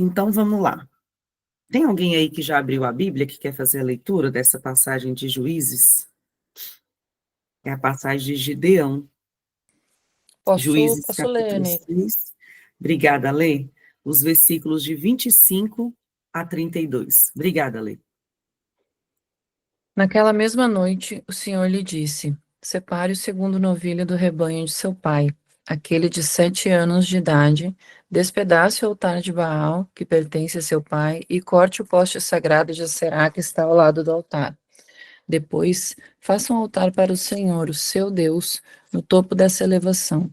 Então, vamos lá. Tem alguém aí que já abriu a Bíblia, que quer fazer a leitura dessa passagem de Juízes? É a passagem de Gideão, Juízes Posso ler, capítulo Ney? 6. Obrigada, Lê. Os versículos de 25 a 32. Obrigada, Lê. Naquela mesma noite, o Senhor lhe disse: Separe o segundo novilho do rebanho de seu pai, aquele de 7 anos de idade, despedace o altar de Baal, que pertence a seu pai, e corte o poste sagrado de Aserá que está ao lado do altar. Depois, faça um altar para o Senhor, o seu Deus, no topo dessa elevação.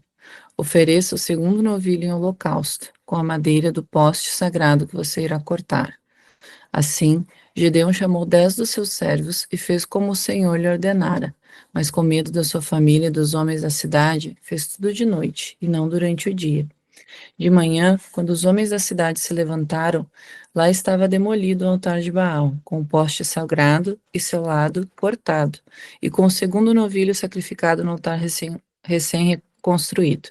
Ofereça o segundo novilho em holocausto, com a madeira do poste sagrado que você irá cortar. Assim, Gideão chamou 10 dos seus servos e fez como o Senhor lhe ordenara. Mas com medo da sua família e dos homens da cidade, fez tudo de noite, e não durante o dia. De manhã, quando os homens da cidade se levantaram, lá estava demolido o altar de Baal, com o poste sagrado e seu lado cortado, e com o segundo novilho sacrificado no altar recém-reconstruído.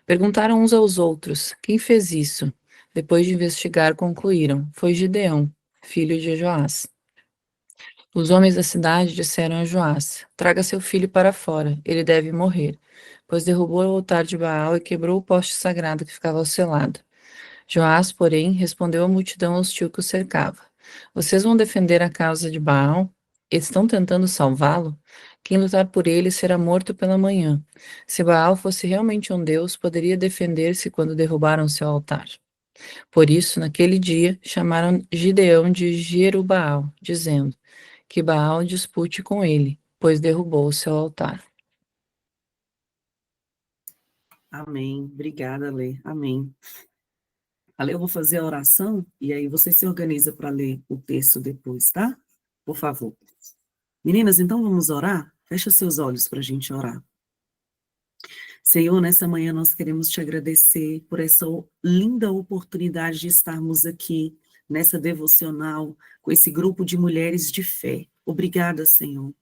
Perguntaram uns aos outros: quem fez isso? Depois de investigar, concluíram: foi Gideão, filho de Joás. Os homens da cidade disseram a Joás: traga seu filho para fora, ele deve morrer, pois derrubou o altar de Baal e quebrou o poste sagrado que ficava ao seu lado. Joás, porém, respondeu à multidão hostil que o cercava: vocês vão defender a causa de Baal? Estão tentando salvá-lo? Quem lutar por ele será morto pela manhã. Se Baal fosse realmente um deus, poderia defender-se quando derrubaram seu altar. Por isso, naquele dia, chamaram Gideão de Jerubbaal, dizendo: que Baal dispute com ele, pois derrubou o seu altar. Amém. Obrigada, Lê. Amém. Ale, eu vou fazer a oração e aí você se organiza para ler o texto depois, tá? Por favor. Meninas, então vamos orar? Fecha seus olhos para a gente orar. Senhor, nessa manhã nós queremos te agradecer por essa linda oportunidade de estarmos aqui nessa devocional com esse grupo de mulheres de fé. Obrigada, Senhor.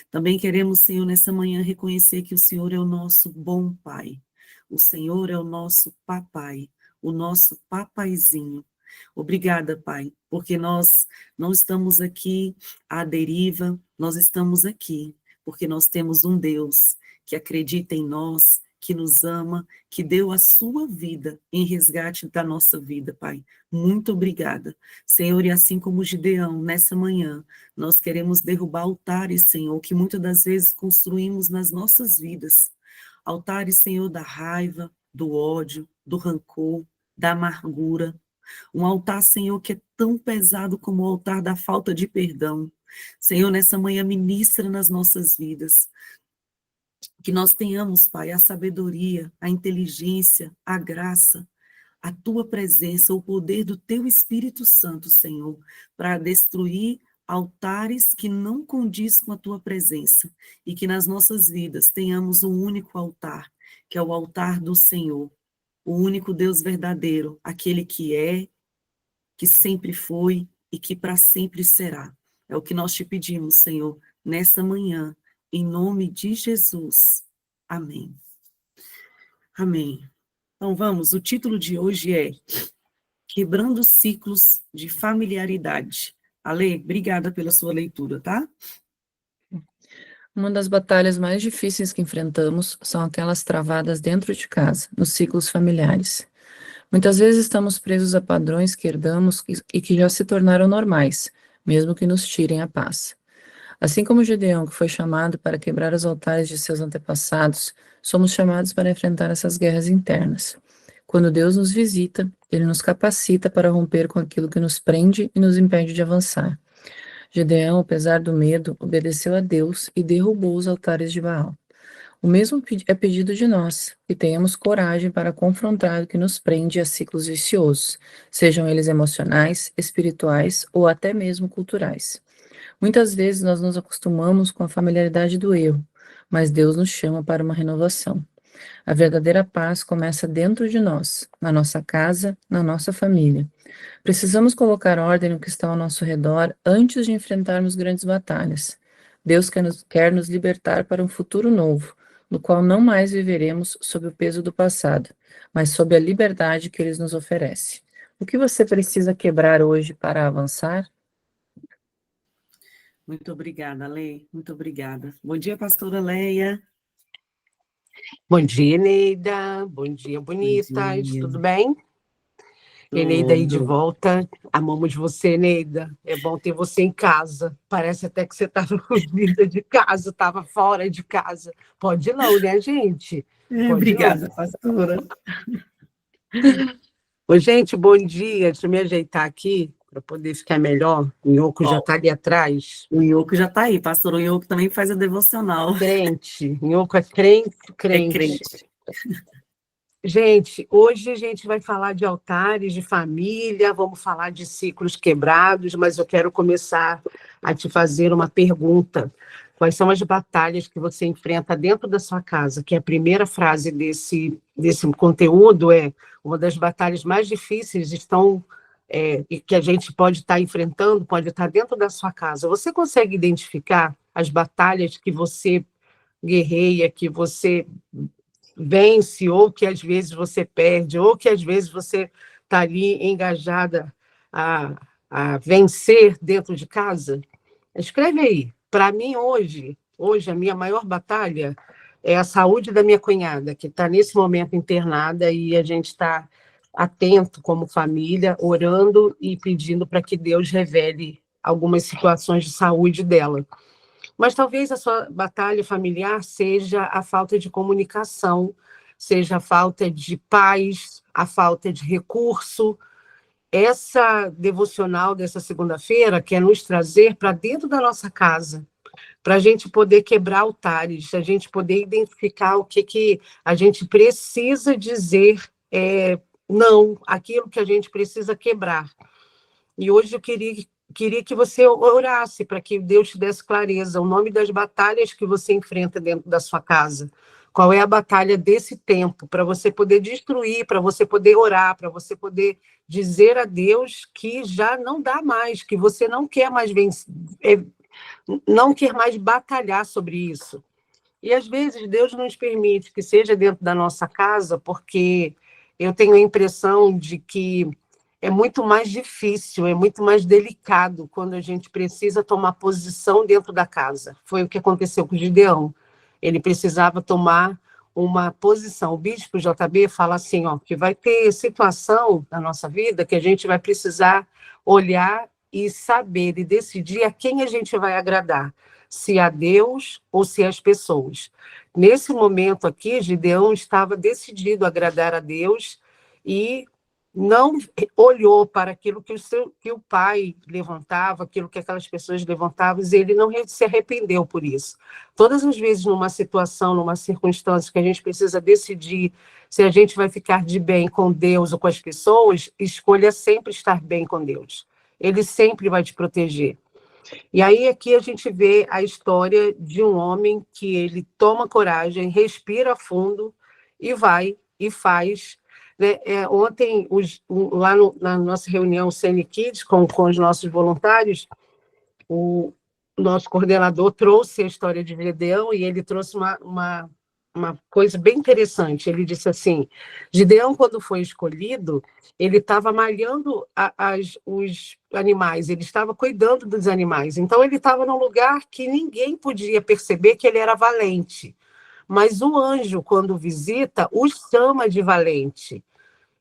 Também queremos, Senhor, nessa manhã reconhecer que o Senhor é o nosso bom Pai. O Senhor é o nosso papai, o nosso papaizinho. Obrigada, Pai, porque nós não estamos aqui à deriva, nós estamos aqui porque nós temos um Deus que acredita em nós, que nos ama, que deu a sua vida em resgate da nossa vida, Pai. Muito obrigada. Senhor, e assim como Gideão, nessa manhã, nós queremos derrubar altares, Senhor, que muitas das vezes construímos nas nossas vidas. Altares, Senhor, da raiva, do ódio, do rancor, da amargura. Um altar, Senhor, que é tão pesado como o altar da falta de perdão. Senhor, nessa manhã ministra nas nossas vidas. Que nós tenhamos, Pai, a sabedoria, a inteligência, a graça, a tua presença, o poder do teu Espírito Santo, Senhor, para destruir altares que não condiz com a tua presença e que nas nossas vidas tenhamos um único altar, que é o altar do Senhor, o único Deus verdadeiro, aquele que sempre foi e que para sempre será. É o que nós te pedimos, Senhor, nessa manhã, em nome de Jesus. Amém. Amém. Então vamos, o título de hoje é Quebrando Ciclos de Familiaridade. Ale, obrigada pela sua leitura, tá? Uma das batalhas mais difíceis que enfrentamos são aquelas travadas dentro de casa, nos ciclos familiares. Muitas vezes estamos presos a padrões que herdamos e que já se tornaram normais, mesmo que nos tirem a paz. Assim como Gideão, que foi chamado para quebrar os altares de seus antepassados, somos chamados para enfrentar essas guerras internas. Quando Deus nos visita, Ele nos capacita para romper com aquilo que nos prende e nos impede de avançar. Gideão, apesar do medo, obedeceu a Deus e derrubou os altares de Baal. O mesmo é pedido de nós, que tenhamos coragem para confrontar o que nos prende a ciclos viciosos, sejam eles emocionais, espirituais ou até mesmo culturais. Muitas vezes nós nos acostumamos com a familiaridade do erro, mas Deus nos chama para uma renovação. A verdadeira paz começa dentro de nós, na nossa casa, na nossa família. Precisamos colocar ordem no que está ao nosso redor antes de enfrentarmos grandes batalhas. Deus quer nos libertar para um futuro novo, no qual não mais viveremos sob o peso do passado, mas sob a liberdade que Ele nos oferece. O que você precisa quebrar hoje para avançar? Muito obrigada, Lê. Muito obrigada. Bom dia, pastora Leia. Bom dia, Eneida. Bom dia, Bom bonitas. dia. Tudo bem? Eneida aí de Tudo. volta. Amamos você, Eneida. É bom ter você em casa. Parece até que você estava vida de casa, estava fora de casa. Pode não, né, gente? Pode não. Obrigada, pastora. Oi, gente, bom dia. Deixa eu me ajeitar aqui para poder ficar melhor. O Nhoco já Ó, está ali atrás. o Ioco já está aí, pastor. O Ioco também faz a devocional. Crente. Nhoco é crente, É crente. crente. Gente, hoje a gente vai falar de altares, de família, vamos falar de ciclos quebrados, mas eu quero começar a te fazer uma pergunta. Quais são as batalhas que você enfrenta dentro da sua casa? Que a primeira frase desse conteúdo é: uma das batalhas mais difíceis estão, e que a gente pode estar enfrentando, pode estar dentro da sua casa. Você consegue identificar as batalhas que você guerreia, que você vence, ou que às vezes você perde, ou que às vezes você está ali engajada a vencer dentro de casa? Escreve aí. Para mim, hoje, a minha maior batalha é a saúde da minha cunhada, que está nesse momento internada, e a gente está atento como família, orando e pedindo para que Deus revele algumas situações de saúde dela. Mas talvez a sua batalha familiar seja a falta de comunicação, seja a falta de paz, a falta de recurso. Essa devocional dessa segunda-feira quer nos trazer para dentro da nossa casa, para a gente poder quebrar altares, a gente poder identificar o que a gente precisa dizer, não, aquilo que a gente precisa quebrar. E hoje eu queria que você orasse para que Deus te desse clareza, o nome das batalhas que você enfrenta dentro da sua casa. Qual é a batalha desse tempo, para você poder destruir, para você poder orar, para você poder dizer a Deus que já não dá mais, que você não quer mais vencer, não quer mais batalhar sobre isso. E às vezes Deus nos permite que seja dentro da nossa casa, porque eu tenho a impressão de que é muito mais difícil, é muito mais delicado quando a gente precisa tomar posição dentro da casa. Foi o que aconteceu com o Gideão. Ele precisava tomar uma posição. O bispo JB fala assim, ó, que vai ter situação na nossa vida que a gente vai precisar olhar e saber e decidir a quem a gente vai agradar, se a Deus ou se as pessoas. Nesse momento aqui, Gideão estava decidido a agradar a Deus e não olhou para aquilo que o pai levantava, aquilo que aquelas pessoas levantavam, e ele não se arrependeu por isso. Todas as vezes, numa situação, numa circunstância que a gente precisa decidir se a gente vai ficar de bem com Deus ou com as pessoas, escolha sempre estar bem com Deus. Ele sempre vai te proteger. E aí aqui a gente vê a história de um homem que ele toma coragem, respira fundo e vai e faz. Né? Ontem, lá na nossa reunião CN Kids, com os nossos voluntários, o nosso coordenador trouxe a história de Gideão e ele trouxe uma coisa bem interessante. Ele disse assim, Gideão, quando foi escolhido, ele estava malhando os animais, ele estava cuidando dos animais. Então, ele estava num lugar que ninguém podia perceber que ele era valente. Mas o anjo, quando visita, o chama de valente.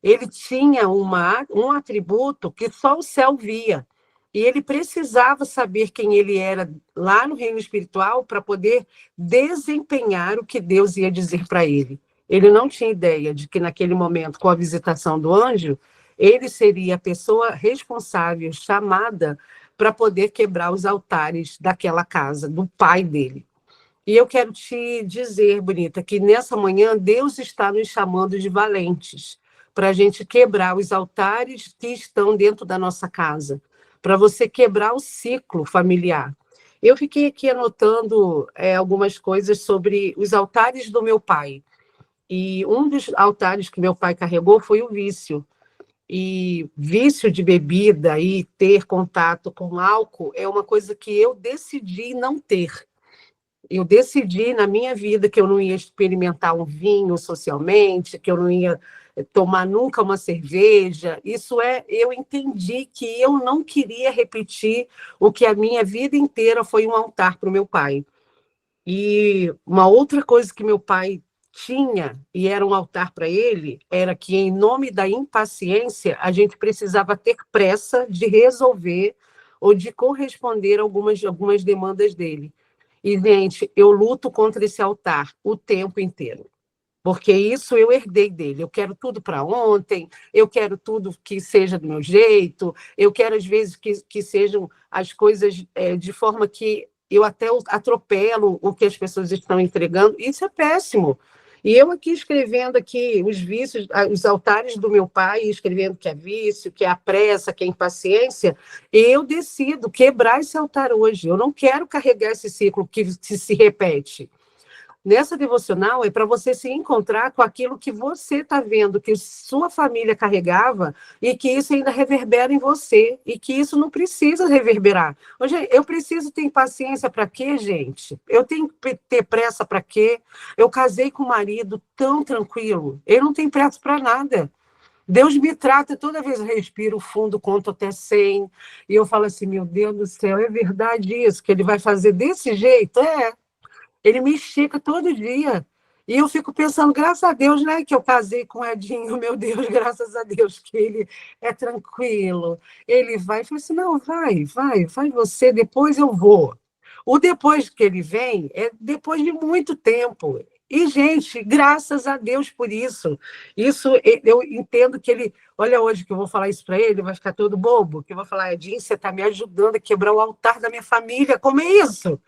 Ele tinha um atributo que só o céu via. E ele precisava saber quem ele era lá no reino espiritual para poder desempenhar o que Deus ia dizer para ele. Ele não tinha ideia de que, naquele momento, com a visitação do anjo, ele seria a pessoa responsável, chamada para poder quebrar os altares daquela casa, do pai dele. E eu quero te dizer, bonita, que nessa manhã Deus está nos chamando de valentes, para a gente quebrar os altares que estão dentro da nossa casa, para você quebrar o ciclo familiar. Eu fiquei aqui anotando algumas coisas sobre os altares do meu pai. E um dos altares que meu pai carregou foi o vício. E vício de bebida e ter contato com álcool é uma coisa que eu decidi não ter. Eu decidi na minha vida que eu não ia experimentar um vinho socialmente, que eu não ia tomar nunca uma cerveja. Eu entendi que eu não queria repetir o que a minha vida inteira foi um altar para o meu pai. E uma outra coisa que meu pai tinha, e era um altar para ele, era que, em nome da impaciência, a gente precisava ter pressa de resolver ou de corresponder a algumas demandas dele. E, gente, eu luto contra esse altar o tempo inteiro, porque isso eu herdei dele. Eu quero tudo para ontem, eu quero tudo que seja do meu jeito, eu quero, às vezes, que sejam as coisas de forma que eu até atropelo o que as pessoas estão entregando. Isso é péssimo. E eu aqui escrevendo aqui os vícios, os altares do meu pai, escrevendo que é vício, que é a pressa, que é a impaciência, eu decido quebrar esse altar hoje. Eu não quero carregar esse ciclo que se repete. Nessa devocional é para você se encontrar com aquilo que você está vendo, que sua família carregava, e que isso ainda reverbera em você, e que isso não precisa reverberar. Hoje, eu preciso ter paciência para quê, gente? Eu tenho que ter pressa para quê? Eu casei com um marido tão tranquilo, ele não tem pressa para nada. Deus me trata, toda vez eu respiro fundo, conto até 100, e eu falo assim, meu Deus do céu, é verdade isso, que ele vai fazer desse jeito? Ele me estica todo dia. E eu fico pensando, graças a Deus, né, que eu casei com o Edinho, meu Deus, graças a Deus, que ele é tranquilo. Ele vai, eu falei assim, não, vai você, depois eu vou. O depois que ele vem é depois de muito tempo. E, gente, graças a Deus por isso. Isso eu entendo que ele. Olha, hoje que eu vou falar isso para ele, vai ficar todo bobo, que eu vou falar, Edinho, você está me ajudando a quebrar o altar da minha família. Como é isso?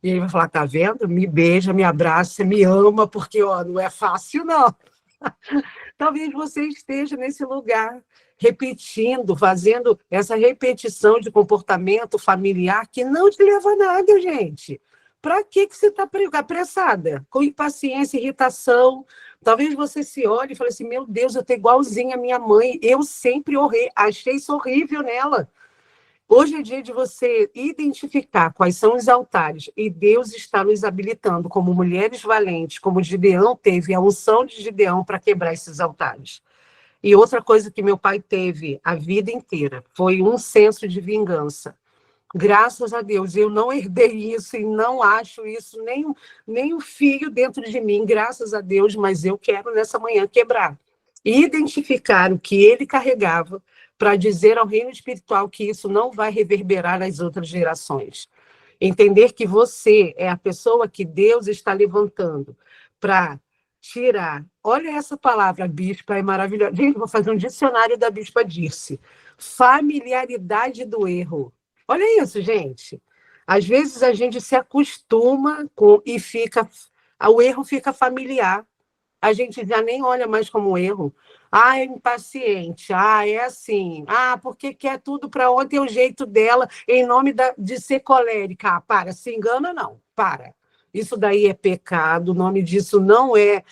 E ele vai falar, tá vendo? Me beija, me abraça, me ama, porque não é fácil, não. Talvez você esteja nesse lugar, repetindo, fazendo essa repetição de comportamento familiar que não te leva a nada, gente. Para que você está apressada? Com impaciência, irritação. Talvez você se olhe e fale assim, meu Deus, eu estou igualzinha à minha mãe. Eu sempre achei isso horrível nela. Hoje é dia de você identificar quais são os altares, e Deus está nos habilitando como mulheres valentes, como Gideão teve a unção de Gideão para quebrar esses altares. E outra coisa que meu pai teve a vida inteira foi um senso de vingança. Graças a Deus, eu não herdei isso e não acho isso nem um fio dentro de mim, graças a Deus, mas eu quero nessa manhã quebrar. E identificar o que ele carregava para dizer ao reino espiritual que isso não vai reverberar nas outras gerações. Entender que você é a pessoa que Deus está levantando para tirar. Olha essa palavra, bispa, é maravilhosa. Gente, vou fazer um dicionário da bispa Dirce. Familiaridade do erro. Olha isso, gente. Às vezes a gente se acostuma e o erro fica familiar. A gente já nem olha mais como erro. É impaciente. É assim. Porque quer tudo para ontem, é o jeito dela, em nome de ser colérica. Para, se engana, não. Para. Isso daí é pecado, o nome disso não é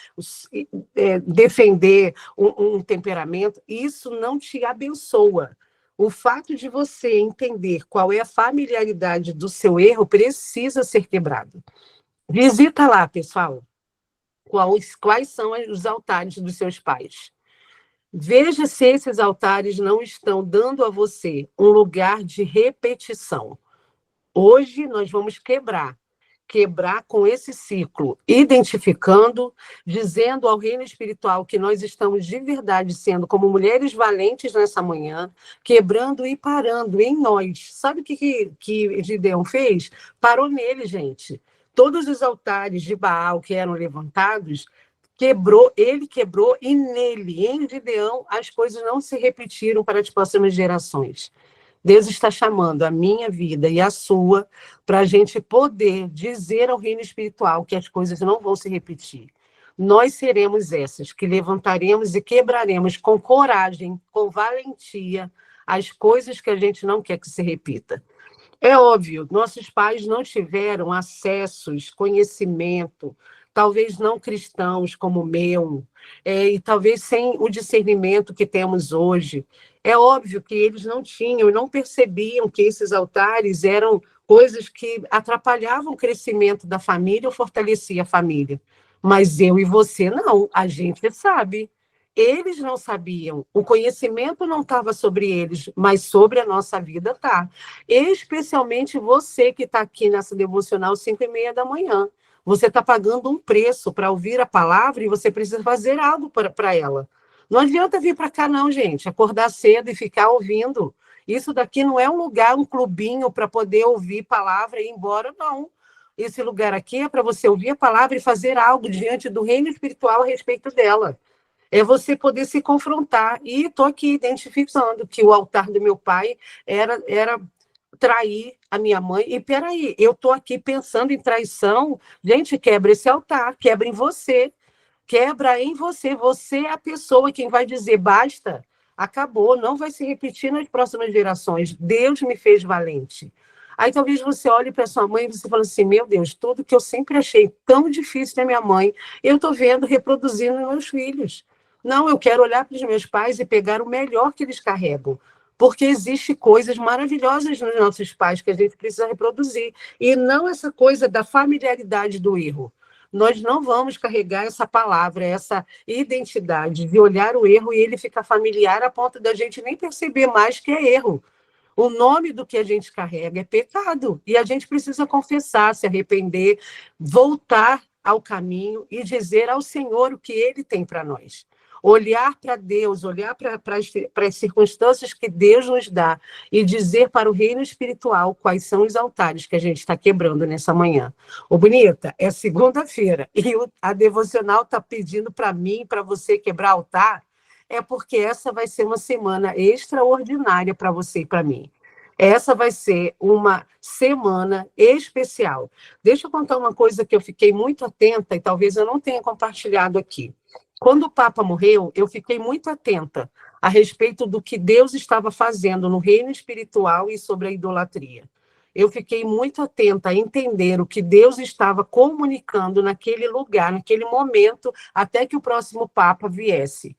defender um temperamento. Isso não te abençoa. O fato de você entender qual é a familiaridade do seu erro precisa ser quebrado. Visita lá, pessoal. Quais são os altares dos seus pais. Veja se esses altares não estão dando a você um lugar de repetição. Hoje nós vamos quebrar com esse ciclo, identificando, dizendo ao reino espiritual que nós estamos de verdade sendo como mulheres valentes nessa manhã, quebrando e parando em nós. Sabe o que Gideão fez? Parou nele, gente. Todos os altares de Baal que eram levantados, ele quebrou, e nele, em Gideão, as coisas não se repetiram para as próximas gerações. Deus está chamando a minha vida e a sua para a gente poder dizer ao reino espiritual que as coisas não vão se repetir. Nós seremos essas que levantaremos e quebraremos com coragem, com valentia, as coisas que a gente não quer que se repita. É óbvio, nossos pais não tiveram acessos, conhecimento, talvez não cristãos como o meu, e talvez sem o discernimento que temos hoje. É óbvio que eles não tinham e não percebiam que esses altares eram coisas que atrapalhavam o crescimento da família ou fortaleciam a família. Mas eu e você não, a gente sabe. Eles não sabiam, o conhecimento não estava sobre eles, mas sobre a nossa vida está. Especialmente você que está aqui nessa devocional 5:30 da manhã. Você está pagando um preço para ouvir a palavra e você precisa fazer algo para ela. Não adianta vir para cá, não, gente. Acordar cedo e ficar ouvindo. Isso daqui não é um lugar, um clubinho para poder ouvir palavra e ir embora, não. Esse lugar aqui é para você ouvir a palavra e fazer algo diante do reino espiritual a respeito dela. É você poder se confrontar. E estou aqui identificando que o altar do meu pai era trair a minha mãe. E peraí, eu estou aqui pensando em traição. Gente, quebra esse altar, quebra em você. Quebra em você. Você é a pessoa quem vai dizer basta, acabou, não vai se repetir nas próximas gerações. Deus me fez valente. Aí talvez você olhe para sua mãe e você fala assim, meu Deus, tudo que eu sempre achei tão difícil da minha mãe, eu estou vendo reproduzindo nos meus filhos. Não, eu quero olhar para os meus pais e pegar o melhor que eles carregam, porque existem coisas maravilhosas nos nossos pais que a gente precisa reproduzir, e não essa coisa da familiaridade do erro. Nós não vamos carregar essa palavra, essa identidade de olhar o erro e ele ficar familiar a ponto da gente nem perceber mais que é erro. O nome do que a gente carrega é pecado, e a gente precisa confessar, se arrepender, voltar ao caminho e dizer ao Senhor o que Ele tem para nós. Olhar para Deus, olhar para as circunstâncias que Deus nos dá e dizer para o reino espiritual quais são os altares que a gente está quebrando nessa manhã. Ô, bonita, é segunda-feira e a devocional está pedindo para mim, para você quebrar altar, é porque essa vai ser uma semana extraordinária para você e para mim. Essa vai ser uma semana especial. Deixa eu contar uma coisa que eu fiquei muito atenta e talvez eu não tenha compartilhado aqui. Quando o Papa morreu, eu fiquei muito atenta a respeito do que Deus estava fazendo no reino espiritual e sobre a idolatria. Eu fiquei muito atenta a entender o que Deus estava comunicando naquele lugar, naquele momento, até que o próximo Papa viesse.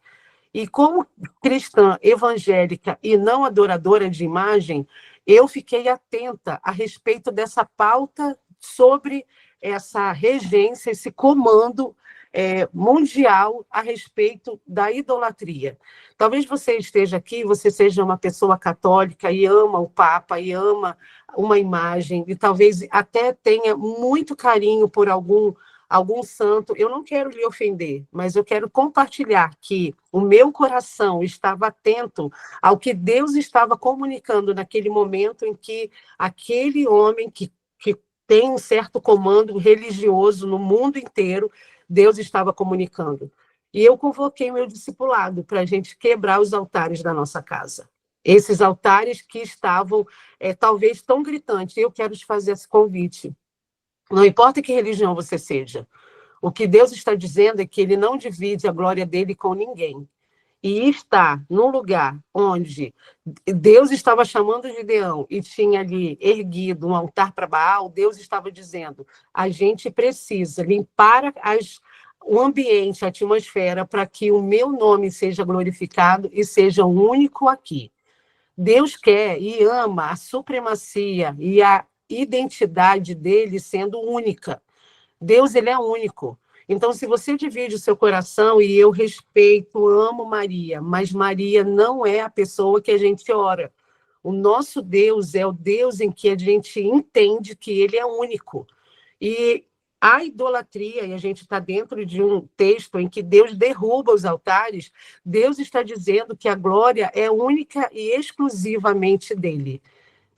E como cristã evangélica e não adoradora de imagem, eu fiquei atenta a respeito dessa pauta sobre essa regência, esse comando mundial a respeito da idolatria. Talvez você esteja aqui, você seja uma pessoa católica e ama o Papa, e ama uma imagem, e talvez até tenha muito carinho por algum santo. Eu não quero lhe ofender, mas eu quero compartilhar que o meu coração estava atento ao que Deus estava comunicando naquele momento em que aquele homem que tem um certo comando religioso no mundo inteiro, Deus estava comunicando. E eu convoquei meu discipulado para a gente quebrar os altares da nossa casa. Esses altares que estavam, talvez, tão gritantes. Eu quero te fazer esse convite. Não importa que religião você seja. O que Deus está dizendo é que ele não divide a glória dele com ninguém. E está num lugar onde Deus estava chamando Gideão e tinha ali erguido um altar para Baal, Deus estava dizendo, a gente precisa limpar o ambiente, a atmosfera, para que o meu nome seja glorificado e seja o único aqui. Deus quer e ama a supremacia e a identidade dele sendo única. Deus, ele é único. Então, se você divide o seu coração, e eu respeito, amo Maria, mas Maria não é a pessoa que a gente ora. O nosso Deus é o Deus em que a gente entende que ele é único. E a idolatria, e a gente está dentro de um texto em que Deus derruba os altares, Deus está dizendo que a glória é única e exclusivamente dele.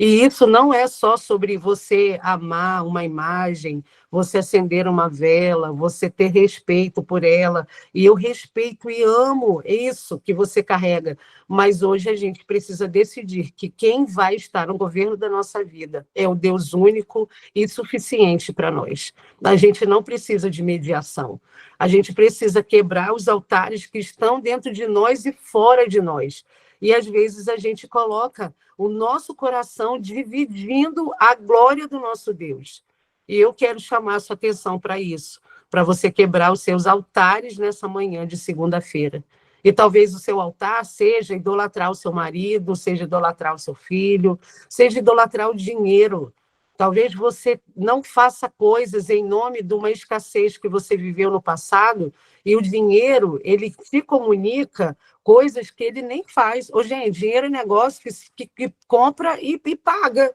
E isso não é só sobre você amar uma imagem, você acender uma vela, você ter respeito por ela. E eu respeito e amo isso que você carrega. Mas hoje a gente precisa decidir que quem vai estar no governo da nossa vida é o Deus único e suficiente para nós. A gente não precisa de mediação. A gente precisa quebrar os altares que estão dentro de nós e fora de nós. E às vezes a gente coloca o nosso coração dividindo a glória do nosso Deus. E eu quero chamar a sua atenção para isso, para você quebrar os seus altares nessa manhã de segunda-feira. E talvez o seu altar seja idolatrar o seu marido, seja idolatrar o seu filho, seja idolatrar o dinheiro. Talvez você não faça coisas em nome de uma escassez que você viveu no passado E o dinheiro, ele se comunica coisas que ele nem faz. Ô, gente, dinheiro é negócio que compra e paga.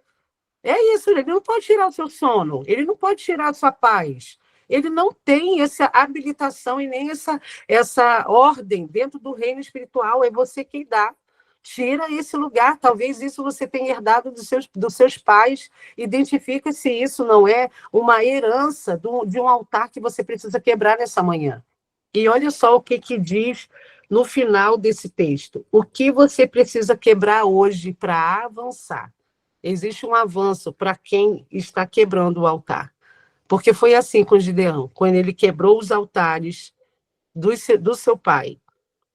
É isso, ele não pode tirar o seu sono, ele não pode tirar a sua paz. Ele não tem essa habilitação e nem essa ordem dentro do reino espiritual. É você quem dá. Tira esse lugar. Talvez isso você tenha herdado dos seus pais. Identifica se isso não é uma herança de um altar que você precisa quebrar nessa manhã. E olha só o que diz no final desse texto. O que você precisa quebrar hoje para avançar? Existe um avanço para quem está quebrando o altar. Porque foi assim com Gideão, quando ele quebrou os altares do seu pai,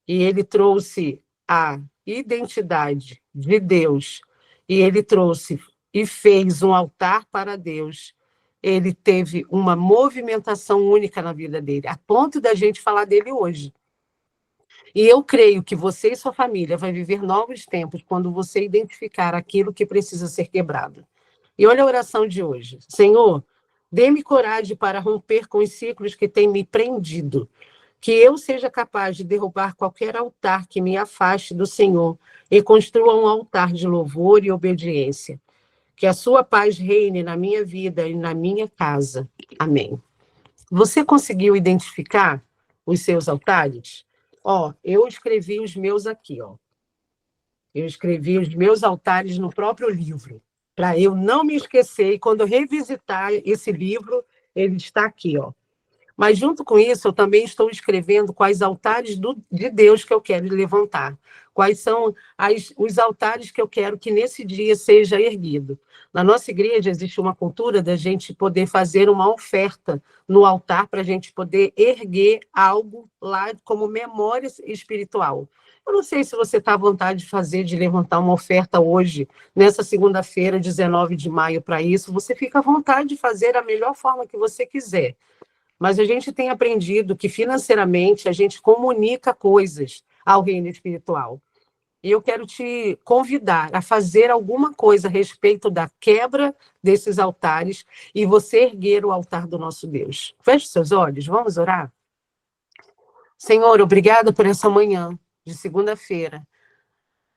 e ele trouxe a identidade de Deus, e ele trouxe e fez um altar para Deus, ele teve uma movimentação única na vida dele, a ponto da gente falar dele hoje. E eu creio que você e sua família vai viver novos tempos quando você identificar aquilo que precisa ser quebrado. E olha a oração de hoje. Senhor, dê-me coragem para romper com os ciclos que têm me prendido, que eu seja capaz de derrubar qualquer altar que me afaste do Senhor e construa um altar de louvor e obediência. Que a sua paz reine na minha vida e na minha casa. Amém. Você conseguiu identificar os seus altares? Ó, eu escrevi os meus aqui, ó. Eu escrevi os meus altares no próprio livro, para eu não me esquecer, e quando eu revisitar esse livro, ele está aqui, ó. Mas, junto com isso, eu também estou escrevendo quais altares de Deus que eu quero levantar. Quais são os altares que eu quero que nesse dia seja erguido. Na nossa igreja existe uma cultura da gente poder fazer uma oferta no altar para a gente poder erguer algo lá como memória espiritual. Eu não sei se você está à vontade de levantar uma oferta hoje, nessa segunda-feira, 19 de maio, para isso. Você fica à vontade de fazer da melhor forma que você quiser. Mas a gente tem aprendido que financeiramente a gente comunica coisas ao reino espiritual. E eu quero te convidar a fazer alguma coisa a respeito da quebra desses altares e você erguer o altar do nosso Deus. Feche seus olhos, vamos orar? Senhor, obrigada por essa manhã de segunda-feira,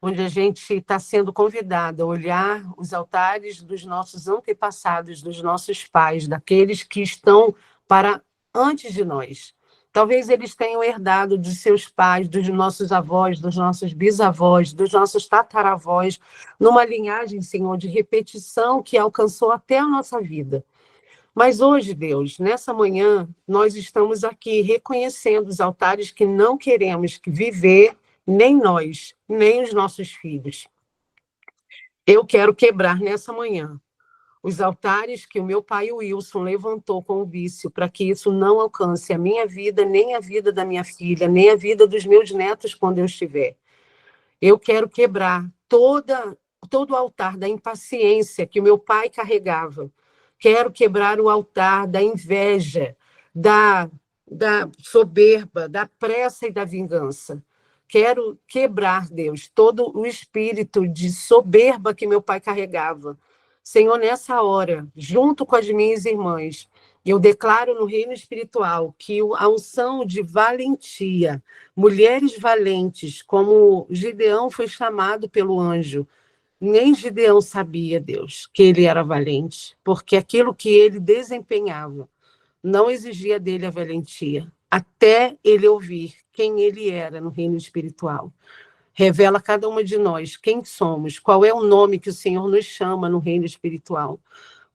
onde a gente está sendo convidado a olhar os altares dos nossos antepassados, dos nossos pais, daqueles que estão para antes de nós. Talvez eles tenham herdado dos seus pais, dos nossos avós, dos nossos bisavós, dos nossos tataravós, numa linhagem, Senhor, de repetição que alcançou até a nossa vida. Mas hoje, Deus, nessa manhã, nós estamos aqui reconhecendo os altares que não queremos viver, nem nós, nem os nossos filhos. Eu quero quebrar nessa manhã os altares que o meu pai Wilson levantou com o vício, para que isso não alcance a minha vida, nem a vida da minha filha, nem a vida dos meus netos quando eu estiver. Eu quero quebrar todo o altar da impaciência que o meu pai carregava. Quero quebrar o altar da inveja, da soberba, da pressa e da vingança. Quero quebrar, Deus, todo o espírito de soberba que meu pai carregava. Senhor, nessa hora, junto com as minhas irmãs, eu declaro no reino espiritual que a unção de valentia, mulheres valentes, como Gideão foi chamado pelo anjo, nem Gideão sabia, Deus, que ele era valente, porque aquilo que ele desempenhava não exigia dele a valentia, até ele ouvir quem ele era no reino espiritual. Revela a cada uma de nós quem somos, qual é o nome que o Senhor nos chama no reino espiritual,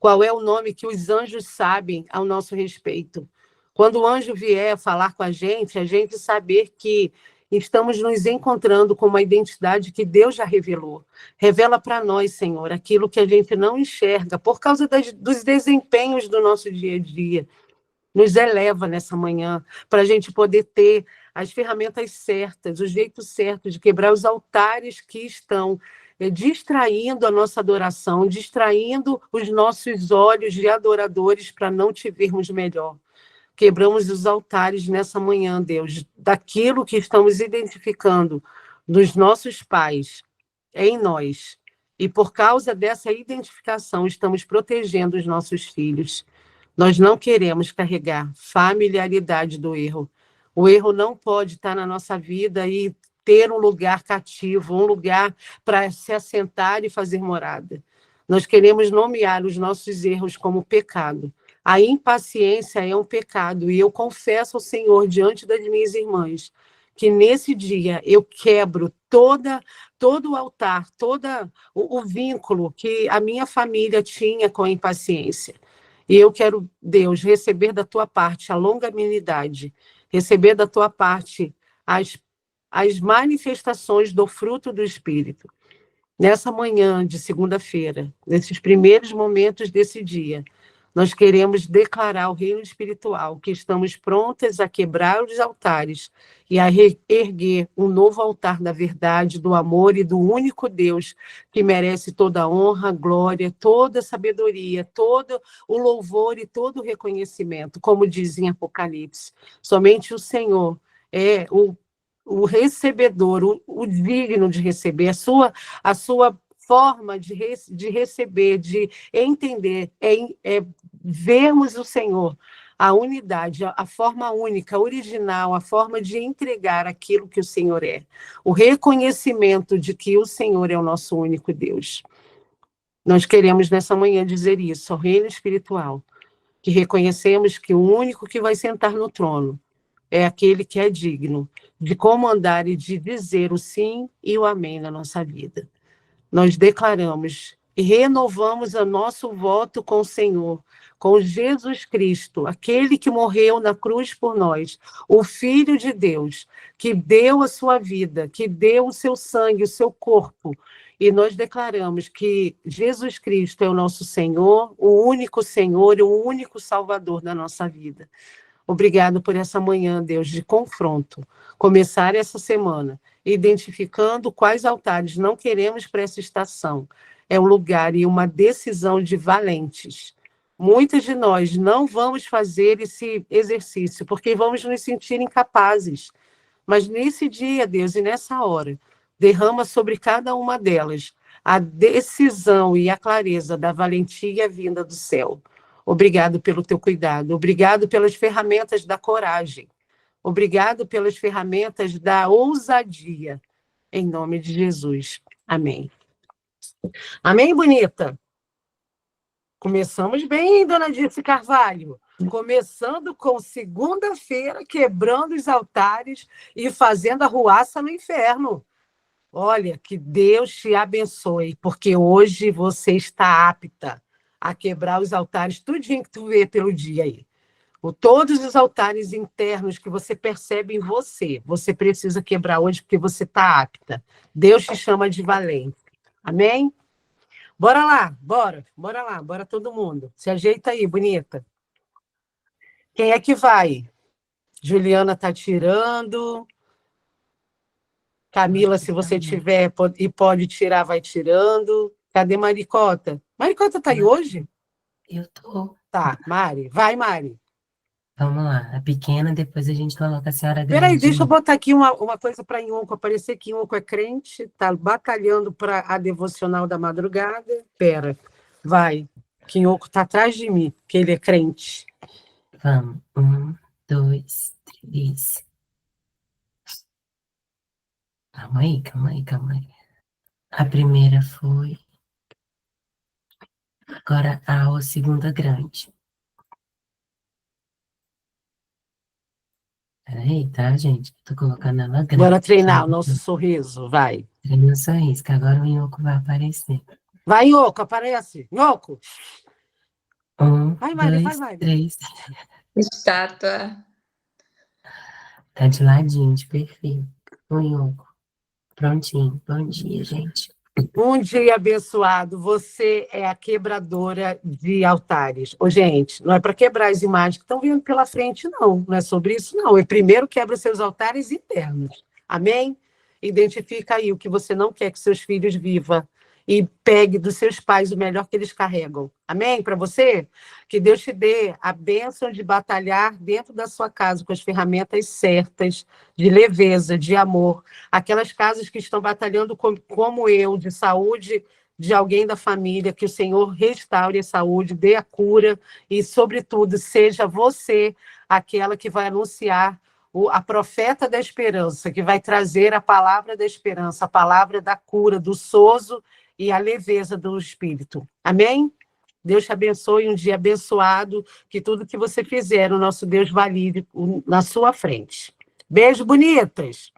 qual é o nome que os anjos sabem ao nosso respeito. Quando o anjo vier falar com a gente saber que estamos nos encontrando com uma identidade que Deus já revelou. Revela para nós, Senhor, aquilo que a gente não enxerga por causa dos desempenhos do nosso dia a dia. Nos eleva nessa manhã para a gente poder ter as ferramentas certas, o jeito certo de quebrar os altares que estão distraindo a nossa adoração, distraindo os nossos olhos de adoradores para não te vermos melhor. Quebramos os altares nessa manhã, Deus, daquilo que estamos identificando dos nossos pais em nós. E por causa dessa identificação, estamos protegendo os nossos filhos. Nós não queremos carregar familiaridade do erro. O erro não pode estar na nossa vida e ter um lugar cativo, um lugar para se assentar e fazer morada. Nós queremos nomear os nossos erros como pecado. A impaciência é um pecado, e eu confesso ao Senhor diante das minhas irmãs que nesse dia eu quebro todo o altar, todo o vínculo que a minha família tinha com a impaciência. E eu quero, Deus, receber da tua parte a longanimidade, receber da tua parte as manifestações do fruto do Espírito. Nessa manhã de segunda-feira, nesses primeiros momentos desse dia, nós queremos declarar ao reino espiritual que estamos prontas a quebrar os altares e a erguer um novo altar da verdade, do amor e do único Deus que merece toda a honra, glória, toda a sabedoria, todo o louvor e todo o reconhecimento, como diz em Apocalipse. Somente o Senhor é o recebedor, o digno de receber, a sua forma de receber, de entender, é vermos o Senhor, a unidade, a forma única, original, a forma de entregar aquilo que o Senhor é, o reconhecimento de que o Senhor é o nosso único Deus. Nós queremos nessa manhã dizer isso ao reino espiritual, que reconhecemos que o único que vai sentar no trono é aquele que é digno de comandar e de dizer o sim e o amém na nossa vida. Nós declaramos e renovamos o nosso voto com o Senhor, com Jesus Cristo, aquele que morreu na cruz por nós, o Filho de Deus, que deu a sua vida, que deu o seu sangue, o seu corpo. E nós declaramos que Jesus Cristo é o nosso Senhor, o único Senhor e o único Salvador da nossa vida. Obrigado por essa manhã, Deus, de confronto. Começar essa semana identificando quais altares não queremos para essa estação. É um lugar e uma decisão de valentes. Muitos de nós não vamos fazer esse exercício porque vamos nos sentir incapazes. Mas nesse dia, Deus, e nessa hora, derrama sobre cada uma delas a decisão e a clareza da valentia vinda do céu. Obrigado pelo teu cuidado, obrigado pelas ferramentas da coragem, obrigado pelas ferramentas da ousadia, em nome de Jesus. Amém. Amém, bonita? Começamos bem, dona Dirce Carvalho. Começando com segunda-feira, quebrando os altares e fazendo a ruaça no inferno. Olha, que Deus te abençoe, porque hoje você está apta a quebrar os altares, tudinho que tu vê pelo dia aí. Todos os altares internos que você percebe em você, você precisa quebrar hoje porque você está apta. Deus te chama de valente. Amém? Bora lá, bora todo mundo. Se ajeita aí, bonita. Quem é que vai? Juliana está tirando. Camila, se você tiver e pode tirar, vai tirando. Cadê Maricota? Maricota está aí hoje? Eu tô. Tá, Mari. Vai, Mari. Vamos lá. A pequena, depois a gente coloca a senhora grande. Peraí, deixa eu botar aqui uma coisa para Inhoco aparecer, que Inhoco é crente, está batalhando para a devocional da madrugada. Pera, vai. Que Inhoco está atrás de mim, que ele é crente. Vamos. 1, 2, 3. Calma aí. A primeira foi. Agora a segunda grande. Peraí, tá, gente? Tô colocando ela grande. Bora treinar o tá? nosso sorriso, vai. Treina o sorriso, que agora o Inhoco vai aparecer. Vai, Inhoco, aparece. Inhoco. 1, Vai, Mari, 2, vai. 3. Estátua. Tá de ladinho, de perfil. O Inhoco. Prontinho. Bom dia, gente. Um dia abençoado, você é a quebradora de altares. Ô, gente, não é para quebrar as imagens que estão vindo pela frente, não. Não é sobre isso, não. É primeiro quebra seus altares internos. Amém? Identifica aí o que você não quer que seus filhos vivam e pegue dos seus pais o melhor que eles carregam. Amém? Para você? Que Deus te dê a bênção de batalhar dentro da sua casa com as ferramentas certas, de leveza, de amor. Aquelas casas que estão batalhando como eu, de saúde de alguém da família, que o Senhor restaure a saúde, dê a cura e, sobretudo, seja você aquela que vai anunciar a profeta da esperança, que vai trazer a palavra da esperança, a palavra da cura, do sozo e a leveza do espírito. Amém? Deus te abençoe, um dia abençoado, que tudo que você fizer, o nosso Deus valide na sua frente. Beijo, bonitas!